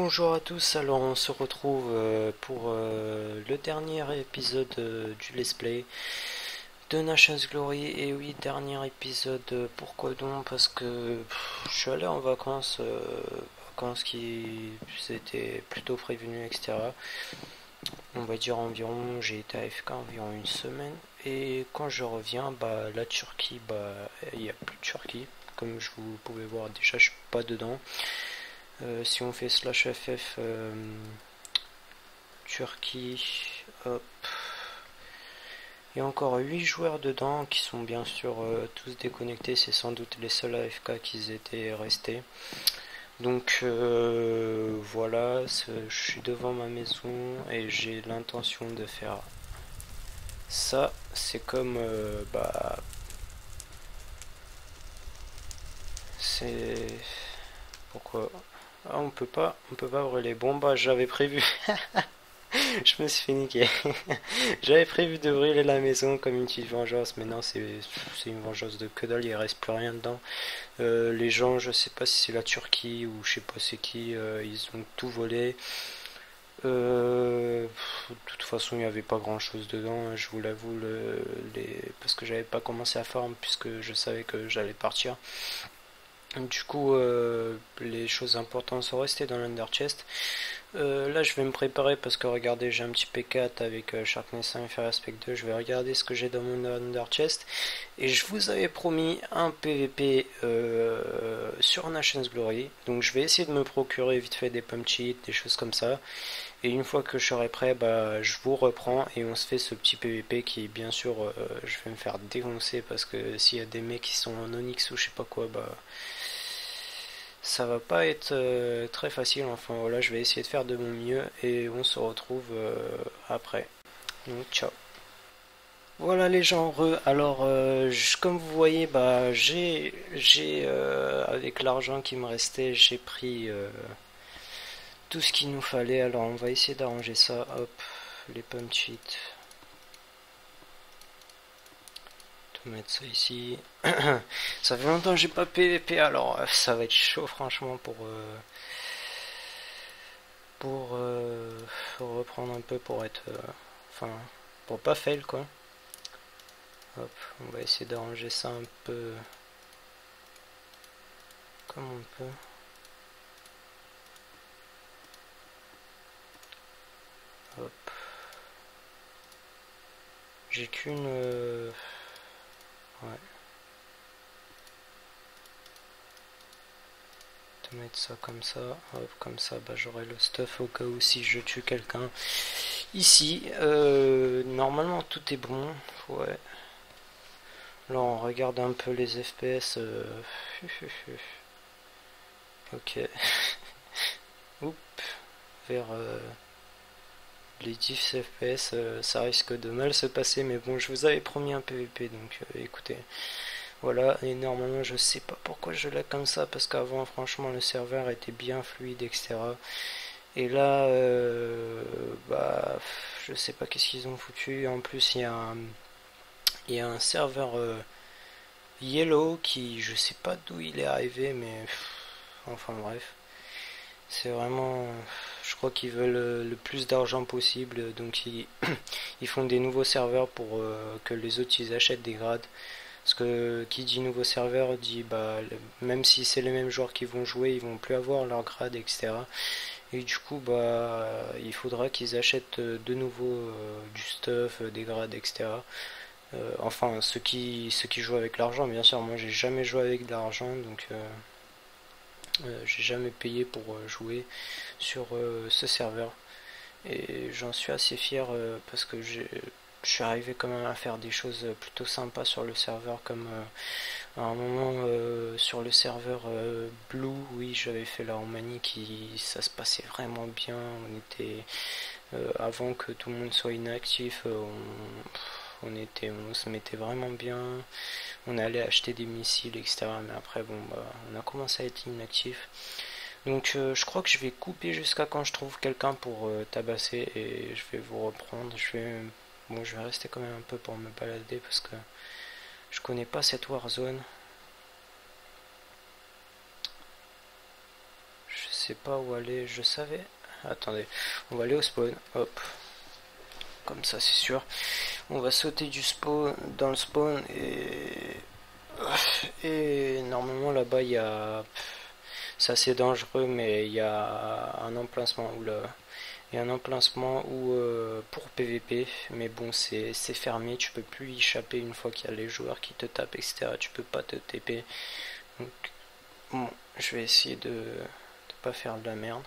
Bonjour à tous, alors on se retrouve pour le dernier épisode du Let's Play de Nation's Glory. Et oui, dernier épisode, pourquoi donc? Parce que je suis allé en vacances, vacances qui étaient plutôt prévenues, etc. On va dire environ, j'ai été à AFK environ une semaine. Et quand je reviens, bah la Turquie, bah il n'y a plus de Turquie. Comme je vous pouvez voir déjà, je suis pas dedans. Si on fait slash ff Turquie, hop. Il y a encore 8 joueurs dedans qui sont bien sûr tous déconnectés. C'est sans doute les seuls AFK qui étaient restés. Donc voilà, je suis devant ma maison et j'ai l'intention de faire ça. C'est comme c'est pourquoi on peut pas brûler. Bon bah j'avais prévu. Je me suis fait niquer. J'avais prévu de brûler la maison comme une petite vengeance, mais non, c'est une vengeance de que dalle, il reste plus rien dedans. Les gens, je sais pas si c'est la Turquie ou je sais pas c'est qui, ils ont tout volé. De toute façon, il n'y avait pas grand chose dedans, hein, je vous l'avoue, parce que j'avais pas commencé à farm puisque je savais que j'allais partir. Du coup, les choses importantes sont restées dans l'Under Chest. Là, je vais me préparer parce que regardez, j'ai un petit P4 avec Sharkness 5 et Fire Aspect 2. Je vais regarder ce que j'ai dans mon Under Chest. Et je vous avais promis un PVP sur Nation's Glory. Donc, je vais essayer de me procurer vite fait des pump cheats, des choses comme ça. Et une fois que je serai prêt, bah, je vous reprends et on se fait ce petit PVP qui, bien sûr, je vais me faire défoncer parce que s'il y a des mecs qui sont en Onyx ou je sais pas quoi, bah ça va pas être très facile. Enfin voilà, je vais essayer de faire de mon mieux et on se retrouve après. Donc ciao. Voilà les gens heureux. Alors comme vous voyez, bah j'ai avec l'argent qui me restait, j'ai pris tout ce qu'il nous fallait. Alors on va essayer d'arranger ça. Hop, les pump cheats. Tout mettre ça ici. Ça fait longtemps que j'ai pas PVP, alors ça va être chaud franchement pour reprendre un peu pour être enfin pour pas fail quoi. Hop, on va essayer d'arranger ça un peu comme on peut. Hop, j'ai qu'une ouais, de mettre ça comme ça. Hop, comme ça bah j'aurai le stuff au cas où si je tue quelqu'un ici. Normalement tout est bon. Ouais, là on regarde un peu les FPS. Ok. Oups, vers les 10 FPS, ça risque de mal se passer, mais bon, je vous avais promis un PVP, donc écoutez, voilà, et normalement, je sais pas pourquoi je l'ai comme ça, parce qu'avant, franchement, le serveur était bien fluide, etc. Et là, bah, je sais pas qu'est-ce qu'ils ont foutu, en plus, il y a un serveur Yellow qui, je sais pas d'où il est arrivé, mais enfin bref. C'est vraiment. Je crois qu'ils veulent le plus d'argent possible, donc ils font des nouveaux serveurs pour que les autres ils achètent des grades. Parce que qui dit nouveau serveur dit bah même si c'est les mêmes joueurs qui vont jouer, ils vont plus avoir leur grade, etc. Et du coup bah il faudra qu'ils achètent de nouveau du stuff, des grades, etc. Enfin ceux qui jouent avec l'argent, bien sûr. Moi j'ai jamais joué avec de l'argent, donc j'ai jamais payé pour jouer sur ce serveur et j'en suis assez fier parce que je suis arrivé quand même à faire des choses plutôt sympas sur le serveur comme à un moment sur le serveur Blue, oui j'avais fait la Roumanie qui ça se passait vraiment bien, on était avant que tout le monde soit inactif, on se mettait vraiment bien, on allait acheter des missiles, etc. Mais après, bon, bah, on a commencé à être inactif. Donc, je crois que je vais couper jusqu'à quand je trouve quelqu'un pour tabasser et je vais vous reprendre. Bon, je vais rester quand même un peu pour me balader parce que je connais pas cette Warzone. Je sais pas où aller, je savais. Attendez, on va aller au spawn, hop. Comme ça c'est sûr. On va sauter du spawn dans le spawn et normalement là-bas il y a... C'est assez dangereux mais il y a un emplacement où là... Il y a un emplacement où pour PVP, mais bon c'est fermé, tu peux plus y échapper une fois qu'il y a les joueurs qui te tapent, etc. Tu peux pas te TP. Donc bon, je vais essayer de pas faire de la merde.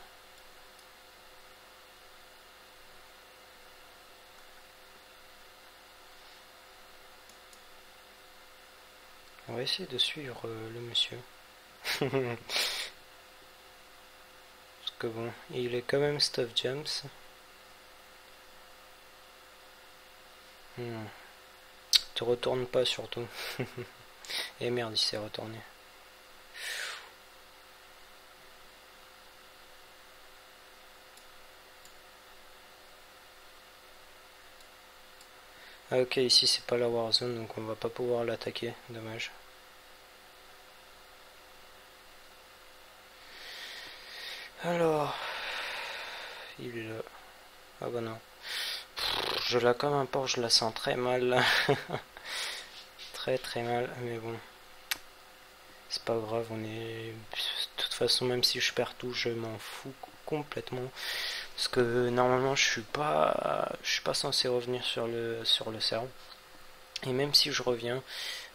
On va essayer de suivre le monsieur. Parce que bon, il est quand même stuff jams. Te retourne pas surtout. Et merde, il s'est retourné. Ah ok, ici c'est pas la Warzone, donc on va pas pouvoir l'attaquer, dommage. Alors, il est là. Ah bah non. Je la comme un porc, je la sens très mal là. Très très mal, mais bon. C'est pas grave, on est... De toute façon, même si je perds tout, je m'en fous complètement. Parce que normalement, je suis pas censé revenir sur le serve. Et même si je reviens,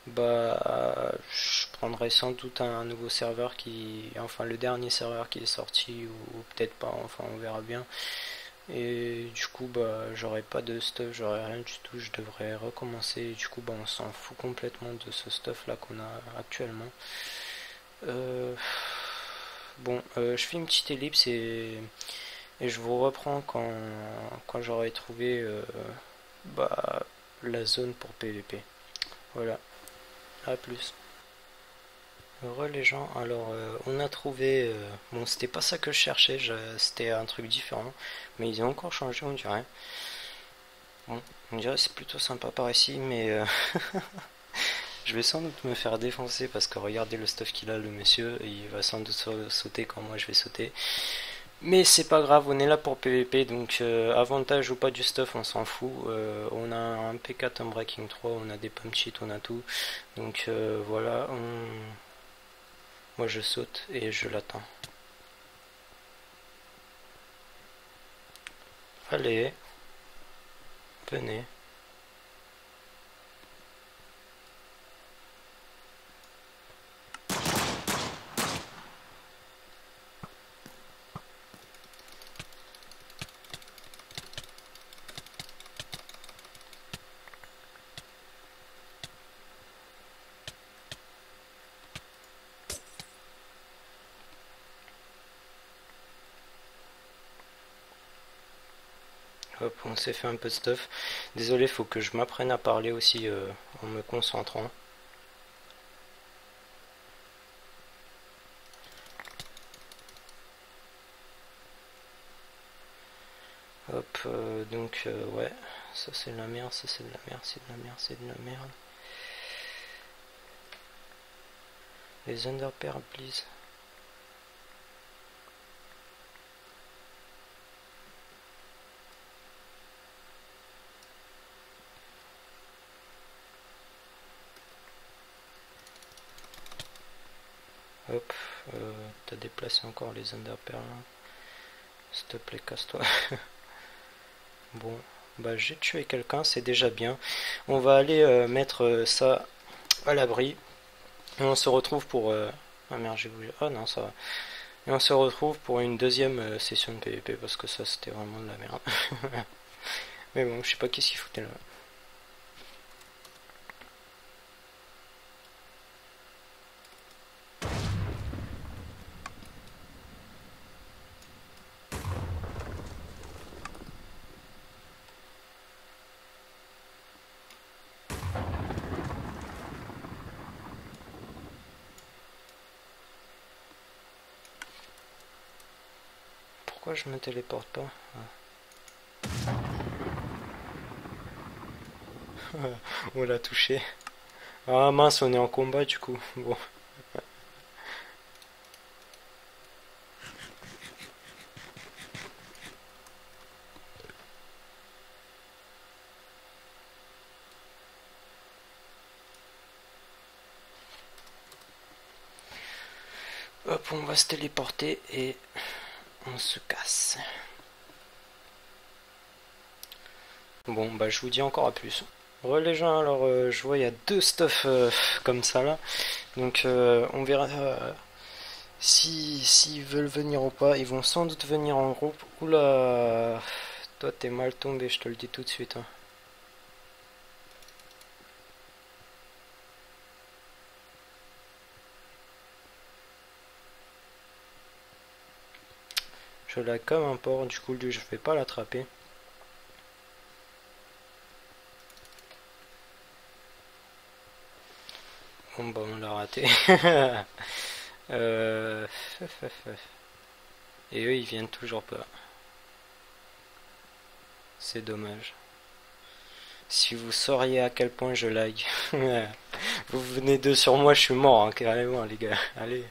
bah, je prendrai sans doute un nouveau serveur enfin le dernier serveur qui est sorti ou peut-être pas, enfin on verra bien. Et du coup, bah, j'aurai pas de stuff, j'aurai rien du tout, je devrais recommencer. Et du coup, bah, on s'en fout complètement de ce stuff là qu'on a actuellement. Bon, je fais une petite ellipse et je vous reprends quand j'aurai trouvé bah, la zone pour PVP. Voilà, à plus. Heureux les gens, alors on a trouvé, bon c'était pas ça que je cherchais, c'était un truc différent, mais ils ont encore changé on dirait. Bon, on dirait c'est plutôt sympa par ici, mais je vais sans doute me faire défoncer parce que regardez le stuff qu'il a le monsieur, et il va sans doute sauter quand moi je vais sauter. Mais c'est pas grave, on est là pour PVP, donc avantage ou pas du stuff, on s'en fout. On a un P4, un Breaking 3, on a des pump cheats, on a tout. Donc voilà, moi je saute et je l'attends. Allez, venez. Hop, on s'est fait un peu de stuff. Désolé, faut que je m'apprenne à parler aussi en me concentrant. Hop, donc ouais, ça c'est de la merde, ça c'est de la merde, c'est de la merde, c'est de la merde. Les underpairs, please. Hop, t'as déplacé encore les underpairs là. S'il te plaît, casse-toi. Bon, bah j'ai tué quelqu'un, c'est déjà bien. On va aller mettre ça à l'abri. Et on se retrouve pour... Ah merde, j'ai voulu... Ah non, ça va. Et on se retrouve pour une deuxième session de PvP parce que ça c'était vraiment de la merde. Mais bon, je sais pas qu'est-ce qu'il foutait là. Pourquoi je me téléporte pas? On l'a touché. Ah mince, on est en combat du coup. Bon. Hop, on va se téléporter et on se casse. Bon, bah je vous dis encore à plus. Re les gens, alors je vois il y a deux stuff comme ça là. Donc on verra si s'ils veulent venir ou pas. Ils vont sans doute venir en groupe. Oula, toi t'es mal tombé, je te le dis tout de suite, hein. Je l'ai comme un porc, du coup lui je vais pas l'attraper. Bon bah on l'a raté. euh... Et eux ils viennent toujours pas. C'est dommage. Si vous sauriez à quel point je lag. Vous venez deux sur moi, je suis mort, hein, carrément les gars. Allez.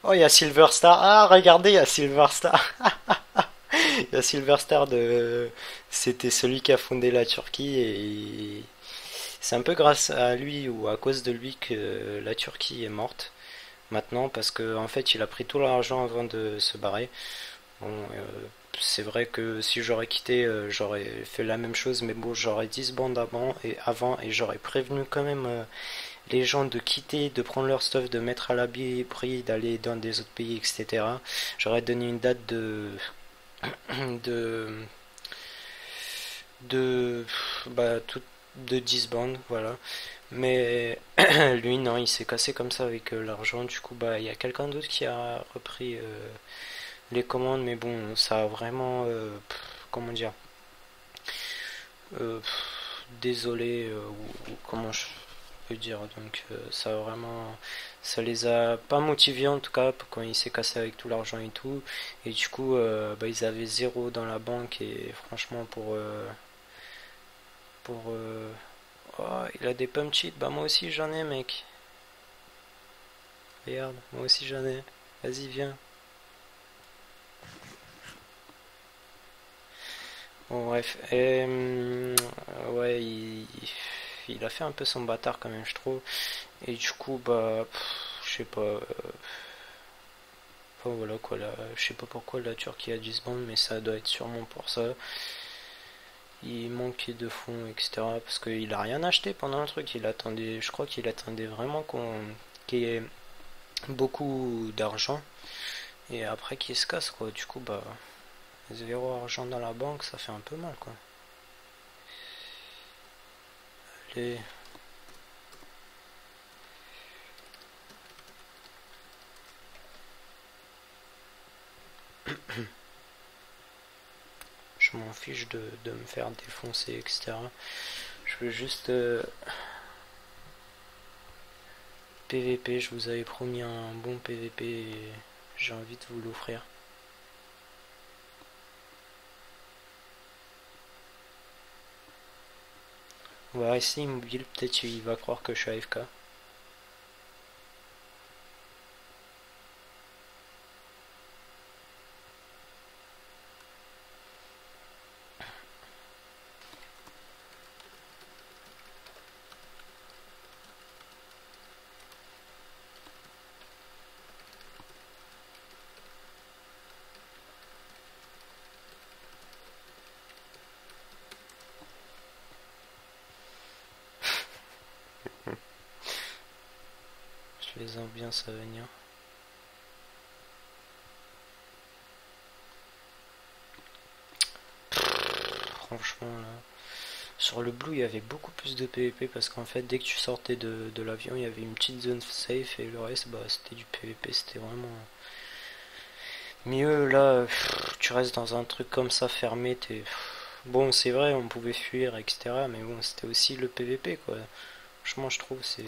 Oh, il y a Silver Star. Ah, regardez, il y a Silver Star. Il y a Silver Star de... C'était celui qui a fondé la Turquie et c'est un peu grâce à lui ou à cause de lui que la Turquie est morte maintenant parce que en fait il a pris tout l'argent avant de se barrer. Bon, c'est vrai que si j'aurais quitté, j'aurais fait la même chose, mais bon, j'aurais 10 bandes avant et j'aurais prévenu quand même les gens de quitter, de prendre leur stuff, de mettre à l'abri, d'aller dans des autres pays, etc. J'aurais donné une date de, de, bah, de 10 bandes, voilà. Mais lui, non, il s'est cassé comme ça avec l'argent. Du coup, bah, il y a quelqu'un d'autre qui a repris les commandes, mais bon, ça a vraiment, comment dire, euh, désolé, ou comment je peux dire. Donc, ça a vraiment, ça les a pas motivés en tout cas quand il s'est cassé avec tout l'argent et tout. Et du coup, bah, ils avaient zéro dans la banque et franchement pour oh, il a des pump cheats, bah moi aussi j'en ai mec. Regarde, moi aussi j'en ai. Vas-y viens. Bon bref, et, ouais il a fait un peu son bâtard quand même je trouve. Et du coup bah je sais pas. Enfin voilà quoi là, je sais pas pourquoi la Turquie a 10 bandes mais ça doit être sûrement pour ça. Il manquait de fonds etc. Parce qu'il a rien acheté pendant le truc, il attendait, je crois qu'il attendait vraiment qu'il y ait beaucoup d'argent et après qu'il se casse quoi. Du coup bah zéro argent dans la banque ça fait un peu mal quoi. Allez. Je m'en fiche de me faire défoncer, etc. Je veux juste PVP, je vous avais promis un bon PVP et j'ai envie de vous l'offrir. On va rester immobile, peut-être qu'il va croire que je suis AFK. Je les ambiances à venir. Franchement là. Sur le Blue il y avait beaucoup plus de PVP parce qu'en fait dès que tu sortais de l'avion il y avait une petite zone safe et le reste bah c'était du PVP, c'était vraiment mieux là. Tu restes dans un truc comme ça fermé, t'es... Bon c'est vrai on pouvait fuir etc mais bon c'était aussi le PVP quoi. Franchement je trouve c'est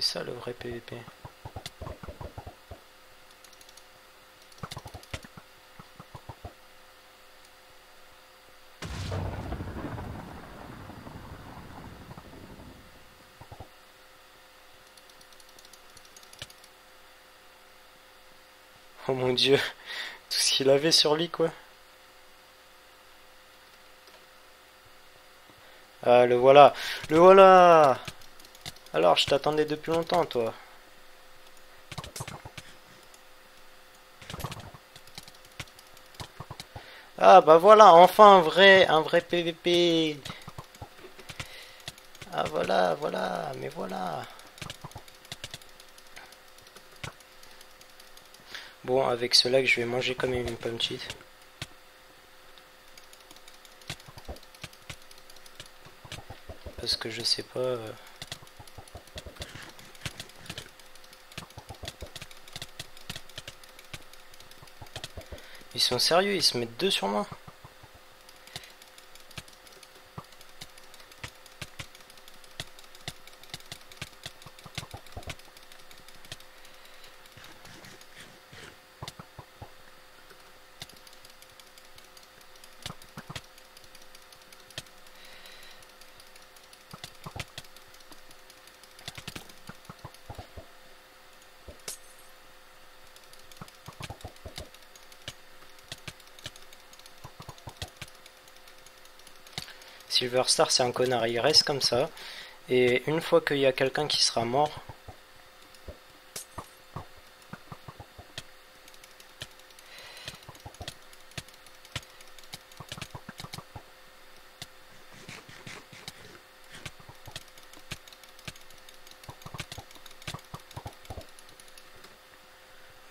ça le vrai PVP. Oh mon dieu, tout ce qu'il avait sur lui quoi. Ah, le voilà. Le voilà. Alors, je t'attendais depuis longtemps, toi. Ah, bah voilà, enfin un vrai PVP. Ah, voilà, voilà, mais voilà. Bon, avec cela que je vais manger quand même une pomme cheat. Parce que je sais pas... Ils sont sérieux, ils se mettent deux sur moi. Silver Star, c'est un connard, il reste comme ça. Et une fois qu'il y a quelqu'un qui sera mort...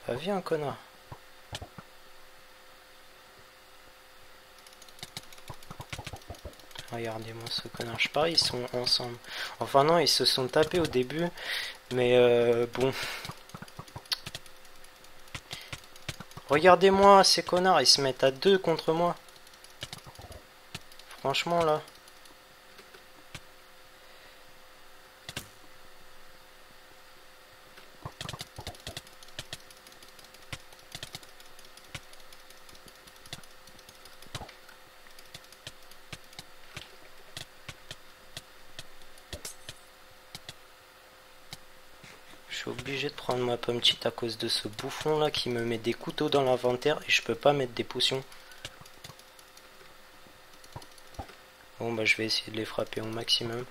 Bah viens, connard. Regardez-moi ce connard. Je parie, ils sont ensemble. Enfin non, ils se sont tapés au début. Mais bon. Regardez-moi, ces connards, ils se mettent à deux contre moi. Franchement, là. Je suis obligé de prendre ma pomme petite à cause de ce bouffon là qui me met des couteaux dans l'inventaire et je peux pas mettre des potions. Bon bah je vais essayer de les frapper au maximum.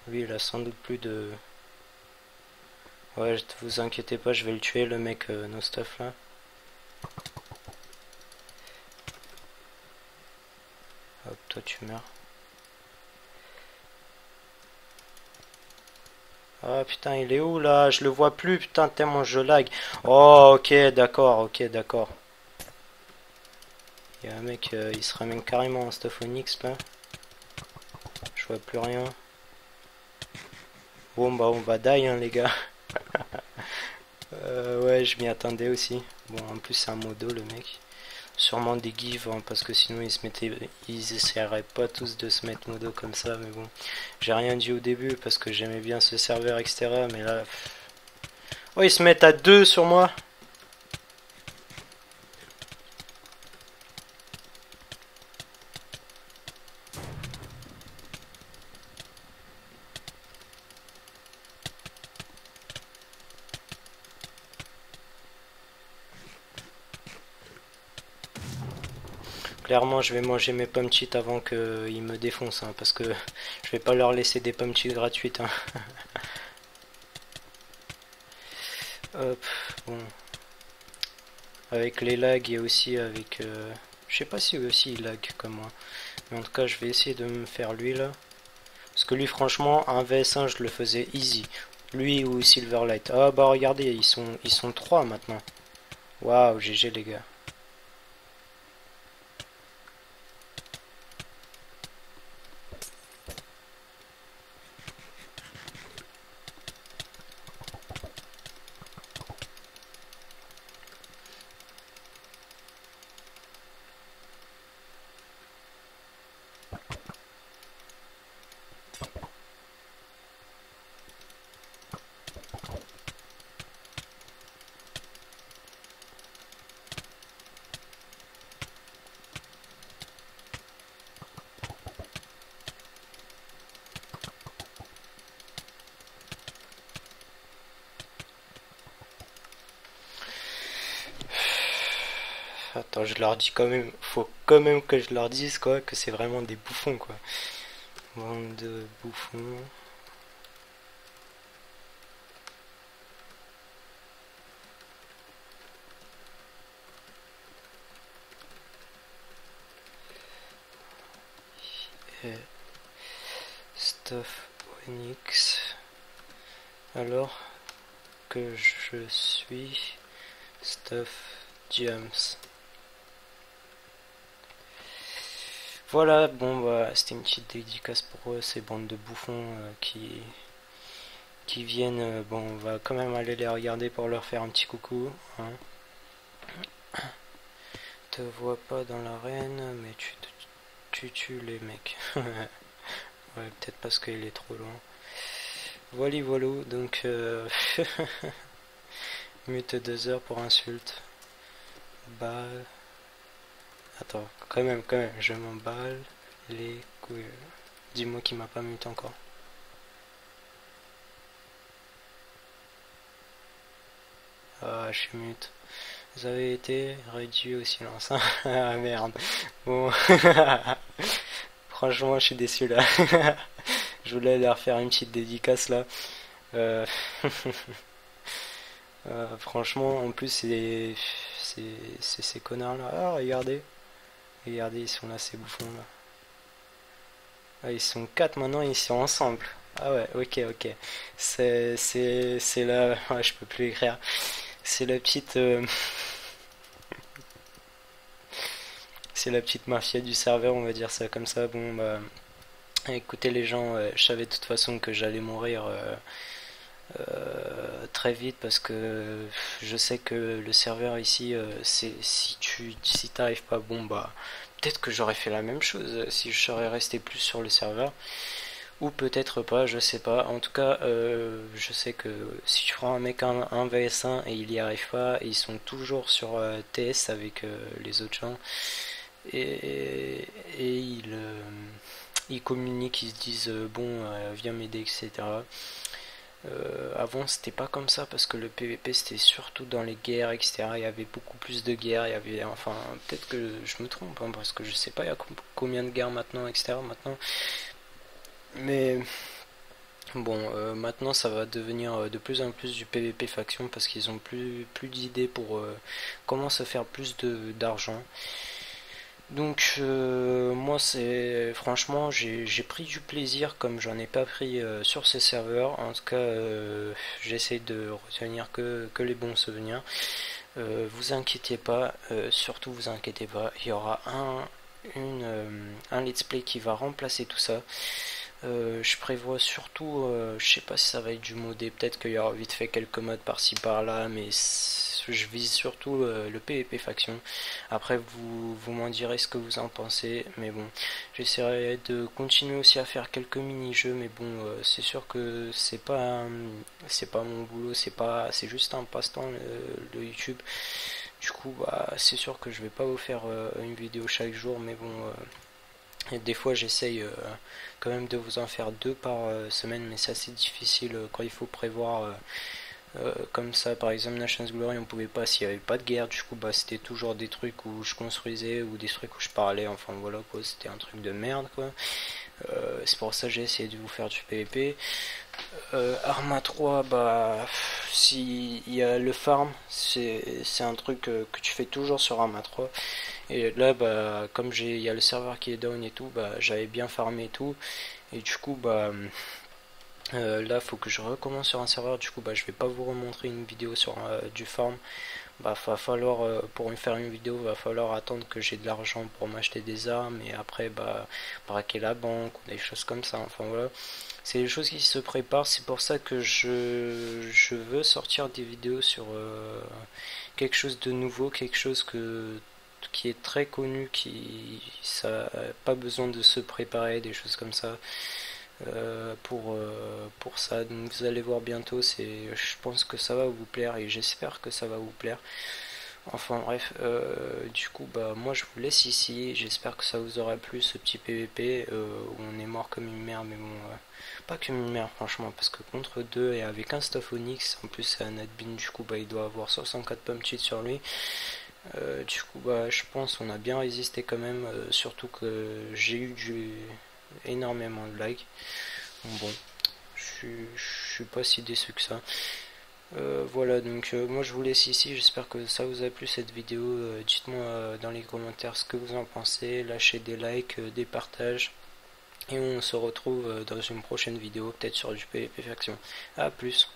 Lui il a sans doute plus de... Ouais, vous inquiétez pas, je vais le tuer le mec no stuff là. Hop, toi tu meurs. Ah putain, il est où là? Je le vois plus, putain, tellement je lag. Oh, ok, d'accord, ok, d'accord. Il y a un mec, il se ramène carrément en stuff Onyx là. Je vois plus rien. Bon bah on va die hein les gars. Ouais, je m'y attendais aussi. Bon, en plus c'est un modo le mec. Sûrement des gives hein, parce que sinon ils essaieraient pas tous de se mettre modo comme ça. Mais bon, j'ai rien dit au début parce que j'aimais bien ce serveur etc. Mais là, oh ils se mettent à deux sur moi. Clairement, je vais manger mes pommes cheats avant qu'ils me défoncent hein, parce que je vais pas leur laisser des pommes cheats gratuites. Hein. Hop, bon. Avec les lags et aussi avec... je sais pas si eux aussi ils lag comme moi. Mais en tout cas, je vais essayer de me faire lui là. Parce que lui, franchement, un vs1, je le faisais easy. Lui ou Silverlight. Ah bah regardez, ils sont 3 maintenant. Waouh, GG les gars. Attends, je leur dis quand même, faut quand même que je leur dise quoi, que c'est vraiment des bouffons quoi. Bande de bouffons. Et Stuff Onyx. Alors que je suis Stuff Gems. Voilà, bon bah c'était une petite dédicace pour eux, ces bandes de bouffons qui viennent. Bon, on va quand même aller les regarder pour leur faire un petit coucou. Hein. Te vois pas dans l'arène, mais tu tues les mecs. Ouais, peut-être parce qu'il est trop loin. Voilà, voilà, donc mute 2 heures pour insulte. Balle. Attends, quand même, je m'emballe les couilles. Dis-moi qu'il m'a pas mute encore. Ah, je suis mute. Vous avez été réduit au silence. Ah merde. Bon. Franchement, je suis déçu là. Je voulais leur faire une petite dédicace là. Euh, franchement, en plus, c'est ces connards là. Ah, regardez. Regardez, ils sont là, ces bouffons là. Ah, ils sont 4 maintenant, ils sont ensemble. Ah ouais, ok, ok. C'est là. Ouais, je peux plus écrire. C'est la petite. C'est la petite mafia du serveur, on va dire ça comme ça. Bon, bah. Écoutez, les gens, je savais de toute façon que j'allais mourir très vite parce que je sais que le serveur ici, si t'arrives pas, bon, bah. Peut-être que j'aurais fait la même chose si je serais resté plus sur le serveur. Ou peut-être pas, je sais pas. En tout cas, je sais que si tu prends un mec un vs1 et il y arrive pas, ils sont toujours sur TS avec les autres gens. Et ils communiquent, ils se disent bon, viens m'aider, etc. Avant c'était pas comme ça parce que le PVP c'était surtout dans les guerres, etc. Il y avait beaucoup plus de guerres, il y avait, enfin, peut-être que je me trompe hein, parce que je sais pas il y a combien de guerres maintenant, etc. maintenant. Mais bon, maintenant ça va devenir de plus en plus du PVP faction parce qu'ils ont plus d'idées pour comment se faire plus d'argent. Donc moi c'est franchement j'ai pris du plaisir comme j'en ai pas pris sur ces serveurs. En tout cas j'essaie de retenir que les bons souvenirs. Vous inquiétez pas, surtout vous inquiétez pas, il y aura un let's play qui va remplacer tout ça. Je prévois surtout, je sais pas si ça va être du modé, peut-être qu'il y aura vite fait quelques modes par-ci par-là, mais je vise surtout le PvP faction. Après vous m'en direz ce que vous en pensez, mais bon, j'essaierai de continuer aussi à faire quelques mini-jeux, mais bon, c'est sûr que c'est pas mon boulot, c'est juste un passe-temps le YouTube. Du coup, bah, c'est sûr que je vais pas vous faire une vidéo chaque jour, mais bon. Et des fois j'essaye quand même de vous en faire 2 par semaine, mais c'est assez difficile quand il faut prévoir comme ça. Par exemple Nations Glory on pouvait pas s'il n'y avait pas de guerre, du coup bah c'était toujours des trucs où je construisais ou des trucs où je parlais, enfin voilà quoi, c'était un truc de merde quoi. C'est pour ça que j'ai essayé de vous faire du PvP. Arma 3, bah si il y a le farm, c'est un truc que tu fais toujours sur Arma 3. Et là, bah, comme il y a le serveur qui est down et tout, bah, j'avais bien farmé et tout. Et du coup, bah, là, faut que je recommence sur un serveur. Du coup, bah, je vais pas vous remontrer une vidéo sur du farm. Bah, va falloir, pour me faire une vidéo, va falloir attendre que j'ai de l'argent pour m'acheter des armes. Et après, bah, braquer la banque ou des choses comme ça. Enfin, voilà. C'est des choses qui se préparent. C'est pour ça que je veux sortir des vidéos sur quelque chose de nouveau, quelque chose qui est très connu, qui ça a pas besoin de se préparer, des choses comme ça pour ça. Donc vous allez voir bientôt, je pense que ça va vous plaire et j'espère que ça va vous plaire. Enfin bref, du coup bah moi je vous laisse ici, j'espère que ça vous aura plu ce petit PVP où on est mort comme une merde, mais bon pas comme une merde franchement, parce que contre 2 et avec un Stuff Onyx, en plus c'est un admin, du coup bah il doit avoir 64 pommes cheat sur lui. Du coup, bah, je pense qu'on a bien résisté quand même, surtout que j'ai eu énormément de lag. Bon, je suis pas si déçu que ça. Voilà, donc moi je vous laisse ici, j'espère que ça vous a plu cette vidéo. Dites-moi dans les commentaires ce que vous en pensez, lâchez des likes, des partages, et on se retrouve dans une prochaine vidéo, peut-être sur du PvP Faction. A plus.